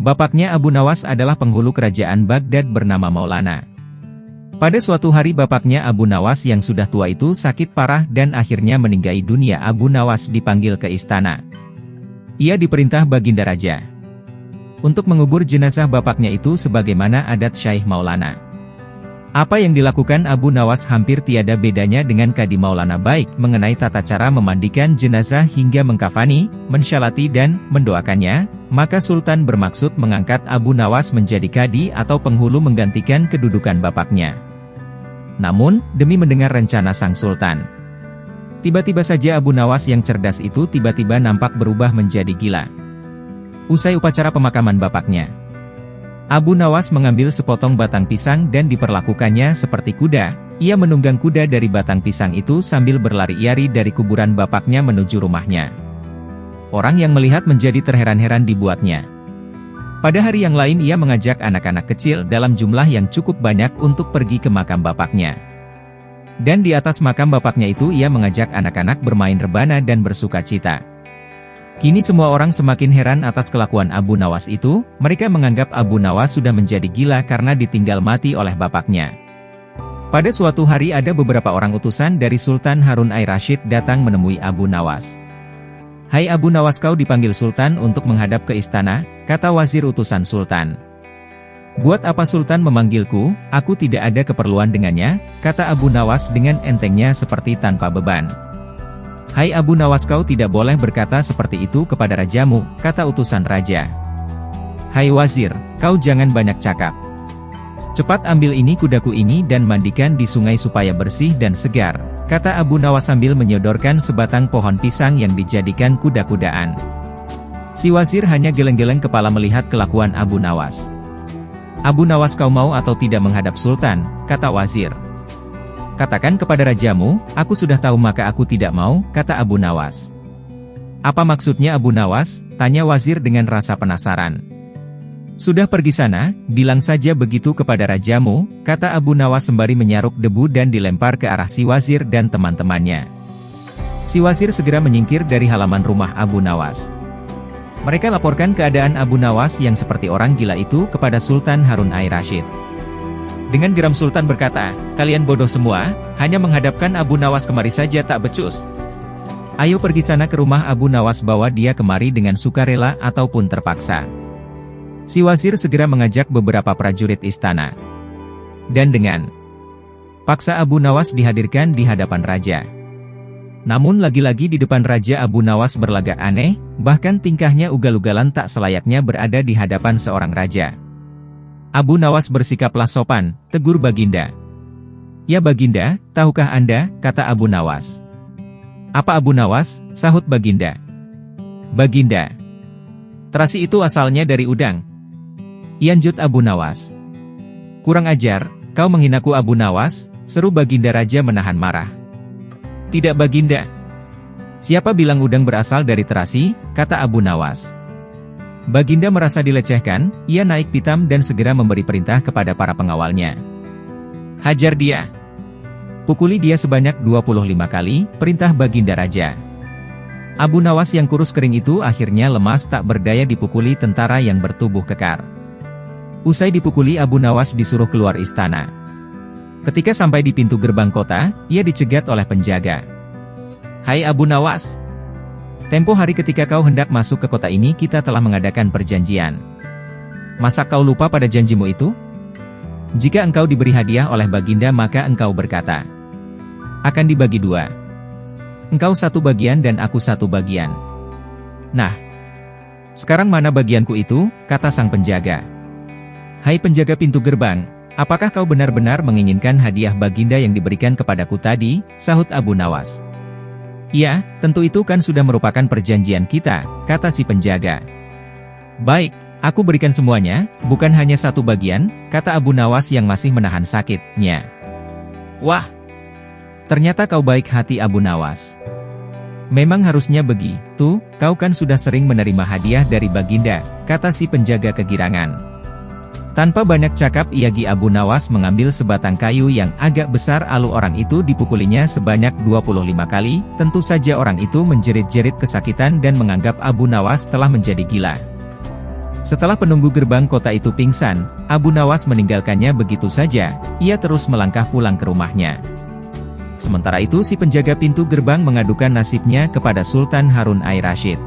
Bapaknya Abu Nawas adalah penghulu kerajaan Baghdad bernama Maulana. Pada suatu hari bapaknya Abu Nawas yang sudah tua itu sakit parah dan akhirnya meninggal dunia. Abu Nawas dipanggil ke istana. Ia diperintah Baginda Raja untuk mengubur jenazah bapaknya itu sebagaimana adat Syekh Maulana. Apa yang dilakukan Abu Nawas hampir tiada bedanya dengan Kadi Maulana, baik mengenai tata cara memandikan jenazah hingga mengkafani, mensyalati dan mendoakannya. Maka Sultan bermaksud mengangkat Abu Nawas menjadi Kadi atau penghulu menggantikan kedudukan bapaknya. Namun, demi mendengar rencana sang Sultan, tiba-tiba saja Abu Nawas yang cerdas itu tiba-tiba nampak berubah menjadi gila. Usai upacara pemakaman bapaknya, Abu Nawas mengambil sepotong batang pisang dan diperlakukannya seperti kuda. Ia menunggang kuda dari batang pisang itu sambil berlari-lari dari kuburan bapaknya menuju rumahnya. Orang yang melihat menjadi terheran-heran dibuatnya. Pada hari yang lain ia mengajak anak-anak kecil dalam jumlah yang cukup banyak untuk pergi ke makam bapaknya. Dan di atas makam bapaknya itu ia mengajak anak-anak bermain rebana dan bersuka cita. Kini semua orang semakin heran atas kelakuan Abu Nawas itu. Mereka menganggap Abu Nawas sudah menjadi gila karena ditinggal mati oleh bapaknya. Pada suatu hari ada beberapa orang utusan dari Sultan Harun Ar-Rasyid datang menemui Abu Nawas. "Hai Abu Nawas, kau dipanggil Sultan untuk menghadap ke istana," kata wazir utusan Sultan. "Buat apa Sultan memanggilku? Aku tidak ada keperluan dengannya," kata Abu Nawas dengan entengnya seperti tanpa beban. "Hai Abu Nawas, kau tidak boleh berkata seperti itu kepada rajamu," kata utusan raja. "Hai wazir, kau jangan banyak cakap. Cepat ambil ini kudaku ini dan mandikan di sungai supaya bersih dan segar," kata Abu Nawas sambil menyodorkan sebatang pohon pisang yang dijadikan kuda-kudaan. Si wazir hanya geleng-geleng kepala melihat kelakuan Abu Nawas. "Abu Nawas, kau mau atau tidak menghadap Sultan?" kata wazir. "Katakan kepada rajamu, aku sudah tahu." "Maka aku tidak mau," kata Abu Nawas. "Apa maksudnya Abu Nawas?" tanya wazir dengan rasa penasaran. "Sudah pergi sana, bilang saja begitu kepada rajamu," kata Abu Nawas sembari menyaruk debu dan dilempar ke arah si wazir dan teman-temannya. Si wazir segera menyingkir dari halaman rumah Abu Nawas. Mereka laporkan keadaan Abu Nawas yang seperti orang gila itu kepada Sultan Harun Ar-Rasyid. Dengan geram Sultan berkata, "Kalian bodoh semua, hanya menghadapkan Abu Nawas kemari saja tak becus. Ayo pergi sana ke rumah Abu Nawas, bawa dia kemari dengan sukarela ataupun terpaksa." Si wazir segera mengajak beberapa prajurit istana. Dan dengan paksa Abu Nawas dihadirkan di hadapan raja. Namun lagi-lagi di depan raja Abu Nawas berlagak aneh, bahkan tingkahnya ugal-ugalan tak selayaknya berada di hadapan seorang raja. Abu Nawas bersikaplah sopan, tegur Baginda. "Ya Baginda, tahukah Anda?" kata Abu Nawas. "Apa Abu Nawas?" sahut Baginda. "Baginda, terasi itu asalnya dari udang," lanjut Abu Nawas. "Kurang ajar, kau menghinaku Abu Nawas," seru Baginda Raja menahan marah. "Tidak Baginda. Siapa bilang udang berasal dari terasi?" kata Abu Nawas. Baginda merasa dilecehkan, ia naik pitam dan segera memberi perintah kepada para pengawalnya. "Hajar dia. Pukuli dia sebanyak 25 kali," perintah Baginda Raja. Abu Nawas yang kurus kering itu akhirnya lemas tak berdaya dipukuli tentara yang bertubuh kekar. Usai dipukuli Abu Nawas disuruh keluar istana. Ketika sampai di pintu gerbang kota, ia dicegat oleh penjaga. "Hai Abu Nawas, tempo hari ketika kau hendak masuk ke kota ini kita telah mengadakan perjanjian. Masa kau lupa pada janjimu itu? Jika engkau diberi hadiah oleh Baginda maka engkau berkata, akan dibagi dua. Engkau satu bagian dan aku satu bagian. Nah, sekarang mana bagianku itu?" kata sang penjaga. "Hai penjaga pintu gerbang, apakah kau benar-benar menginginkan hadiah Baginda yang diberikan kepadaku tadi?" sahut Abu Nawas. "Iya, tentu itu kan sudah merupakan perjanjian kita," kata si penjaga. "Baik, aku berikan semuanya, bukan hanya satu bagian," kata Abu Nawas yang masih menahan sakitnya. "Wah, ternyata kau baik hati Abu Nawas. Memang harusnya begitu, kau kan sudah sering menerima hadiah dari Baginda," kata si penjaga kegirangan. Tanpa banyak cakap Abu Nawas mengambil sebatang kayu yang agak besar lalu orang itu dipukulinya sebanyak 25 kali, tentu saja orang itu menjerit-jerit kesakitan dan menganggap Abu Nawas telah menjadi gila. Setelah penunggu gerbang kota itu pingsan, Abu Nawas meninggalkannya begitu saja, ia terus melangkah pulang ke rumahnya. Sementara itu si penjaga pintu gerbang mengadukan nasibnya kepada Sultan Harun Ai-Rasyid.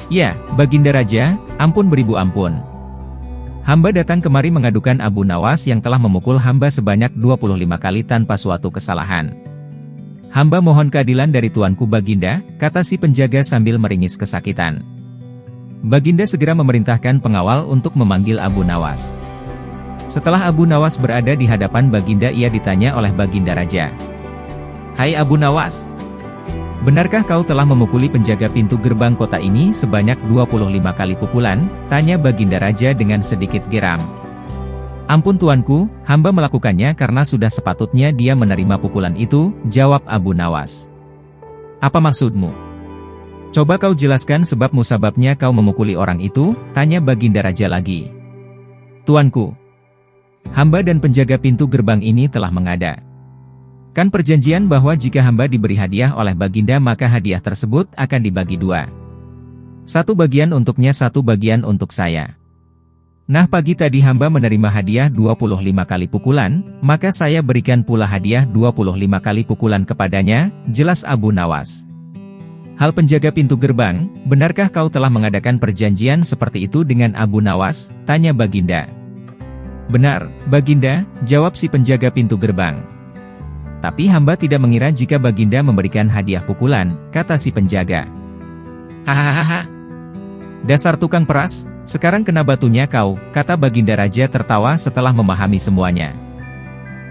"Ya, Baginda Raja, ampun beribu ampun. Hamba datang kemari mengadukan Abu Nawas yang telah memukul hamba sebanyak 25 kali tanpa suatu kesalahan. Hamba mohon keadilan dari tuanku Baginda," kata si penjaga sambil meringis kesakitan. Baginda segera memerintahkan pengawal untuk memanggil Abu Nawas. Setelah Abu Nawas berada di hadapan Baginda, ia ditanya oleh Baginda Raja. "Hai Abu Nawas, benarkah kau telah memukuli penjaga pintu gerbang kota ini sebanyak 25 kali pukulan?" tanya Baginda Raja dengan sedikit geram. "Ampun tuanku, hamba melakukannya karena sudah sepatutnya dia menerima pukulan itu," jawab Abu Nawas. "Apa maksudmu? Coba kau jelaskan sebab musababnya kau memukuli orang itu," tanya Baginda Raja lagi. "Tuanku, hamba dan penjaga pintu gerbang ini telah mengada. Kan perjanjian bahwa jika hamba diberi hadiah oleh Baginda maka hadiah tersebut akan dibagi dua. Satu bagian untuknya, satu bagian untuk saya. Nah pagi tadi hamba menerima hadiah 25 kali pukulan, maka saya berikan pula hadiah 25 kali pukulan kepadanya," jelas Abu Nawas. "Hal penjaga pintu gerbang, benarkah kau telah mengadakan perjanjian seperti itu dengan Abu Nawas?" tanya Baginda. "Benar, Baginda," jawab si penjaga pintu gerbang. "Tapi hamba tidak mengira jika Baginda memberikan hadiah pukulan," kata si penjaga. "Hahaha. Dasar tukang peras, sekarang kena batunya kau," kata Baginda Raja tertawa setelah memahami semuanya.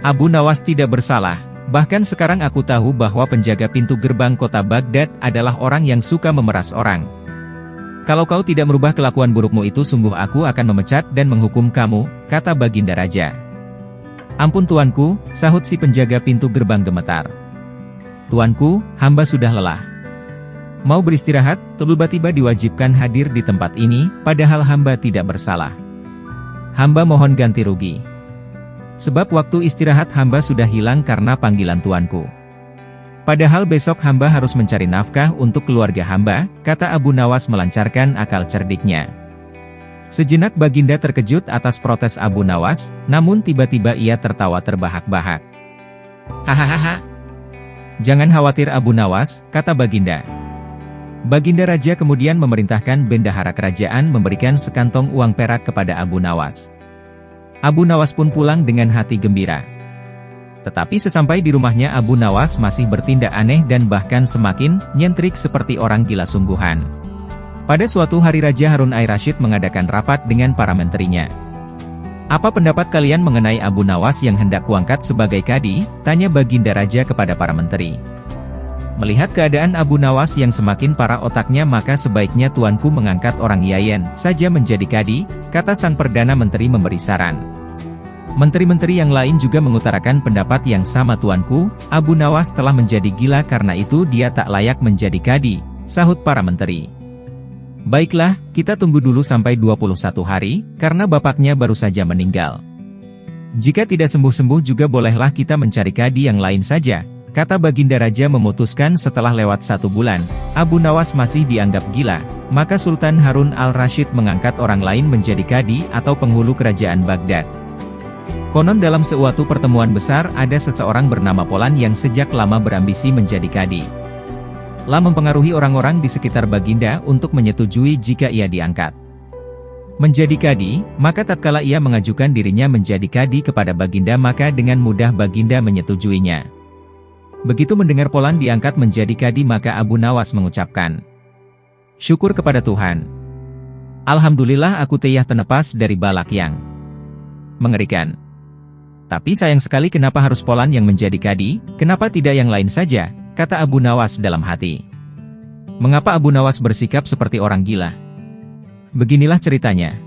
"Abu Nawas tidak bersalah. Bahkan sekarang aku tahu bahwa penjaga pintu gerbang kota Baghdad adalah orang yang suka memeras orang. Kalau kau tidak merubah kelakuan burukmu itu sungguh aku akan memecat dan menghukum kamu," kata Baginda Raja. "Ampun tuanku," sahut si penjaga pintu gerbang gemetar. "Tuanku, hamba sudah lelah. Mau beristirahat, tiba-tiba diwajibkan hadir di tempat ini, padahal hamba tidak bersalah. Hamba mohon ganti rugi. Sebab waktu istirahat hamba sudah hilang karena panggilan tuanku. Padahal besok hamba harus mencari nafkah untuk keluarga hamba," kata Abu Nawas melancarkan akal cerdiknya. Sejenak Baginda terkejut atas protes Abu Nawas, namun tiba-tiba ia tertawa terbahak-bahak. "Hahaha. Jangan khawatir Abu Nawas," kata Baginda. Baginda Raja kemudian memerintahkan bendahara kerajaan memberikan sekantong uang perak kepada Abu Nawas. Abu Nawas pun pulang dengan hati gembira. Tetapi sesampai di rumahnya Abu Nawas masih bertindak aneh dan bahkan semakin nyentrik seperti orang gila sungguhan. Pada suatu hari Raja Harun Ai-Rasyid mengadakan rapat dengan para menterinya. "Apa pendapat kalian mengenai Abu Nawas yang hendak kuangkat sebagai kadi?" tanya Baginda Raja kepada para menteri. "Melihat keadaan Abu Nawas yang semakin parah otaknya maka sebaiknya tuanku mengangkat orang Yayan saja menjadi kadi," kata sang Perdana Menteri memberi saran. Menteri-menteri yang lain juga mengutarakan pendapat yang sama. "Tuanku, Abu Nawas telah menjadi gila karena itu dia tak layak menjadi kadi," sahut para menteri. "Baiklah, kita tunggu dulu sampai 21 hari, karena bapaknya baru saja meninggal. Jika tidak sembuh-sembuh juga bolehlah kita mencari kadi yang lain saja," kata Baginda Raja memutuskan. Setelah lewat 1 bulan, Abu Nawas masih dianggap gila, maka Sultan Harun al-Rasyid mengangkat orang lain menjadi kadi atau penghulu kerajaan Baghdad. Konon dalam suatu pertemuan besar ada seseorang bernama Polan yang sejak lama berambisi menjadi kadi. Lah mempengaruhi orang-orang di sekitar Baginda untuk menyetujui jika ia diangkat menjadi kadi, maka tatkala ia mengajukan dirinya menjadi kadi kepada Baginda maka dengan mudah Baginda menyetujuinya. Begitu mendengar Polan diangkat menjadi kadi maka Abu Nawas mengucapkan, "Syukur kepada Tuhan. Alhamdulillah aku telah terlepas dari balak yang mengerikan. Tapi sayang sekali kenapa harus Polan yang menjadi kadi, kenapa tidak yang lain saja?" kata Abu Nawas dalam hati. Mengapa Abu Nawas bersikap seperti orang gila? Beginilah ceritanya.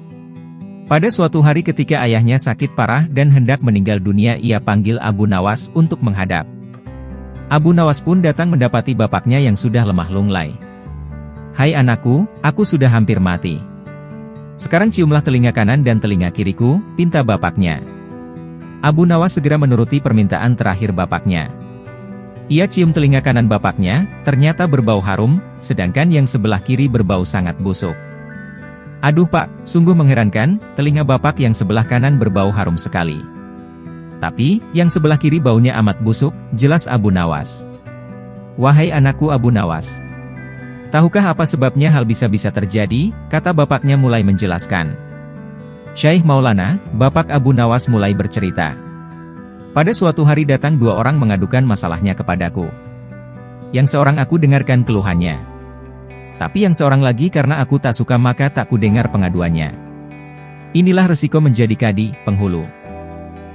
Pada suatu hari ketika ayahnya sakit parah dan hendak meninggal dunia ia panggil Abu Nawas untuk menghadap. Abu Nawas pun datang mendapati bapaknya yang sudah lemah lunglai. "Hai anakku, aku sudah hampir mati. Sekarang ciumlah telinga kanan dan telinga kiriku," pinta bapaknya. Abu Nawas segera menuruti permintaan terakhir bapaknya. Ia cium telinga kanan bapaknya, ternyata berbau harum, sedangkan yang sebelah kiri berbau sangat busuk. Aduh Pak, sungguh mengherankan, telinga Bapak yang sebelah kanan berbau harum sekali. Tapi, yang sebelah kiri baunya amat busuk, jelas Abu Nawas. Wahai anakku Abu Nawas. Tahukah apa sebabnya hal bisa-bisa terjadi? Kata bapaknya mulai menjelaskan. Syekh Maulana, Bapak Abu Nawas mulai bercerita. Pada suatu hari datang dua orang mengadukan masalahnya kepadaku. Yang seorang aku dengarkan keluhannya. Tapi yang seorang lagi karena aku tak suka maka tak kudengar pengaduannya. Inilah resiko menjadi kadi, penghulu.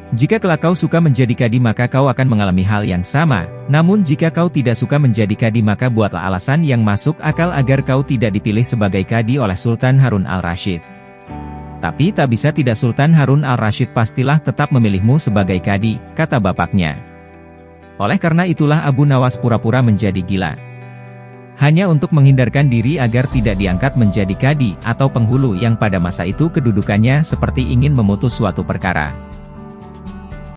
Jika kelak kau suka menjadi kadi maka kau akan mengalami hal yang sama, namun jika kau tidak suka menjadi kadi maka buatlah alasan yang masuk akal agar kau tidak dipilih sebagai kadi oleh Sultan Harun al-Rasyid. Tapi tak bisa tidak Sultan Harun al-Rasyid pastilah tetap memilihmu sebagai kadi, kata bapaknya. Oleh karena itulah Abu Nawas pura-pura menjadi gila. Hanya untuk menghindarkan diri agar tidak diangkat menjadi kadi atau penghulu yang pada masa itu kedudukannya seperti ingin memutus suatu perkara.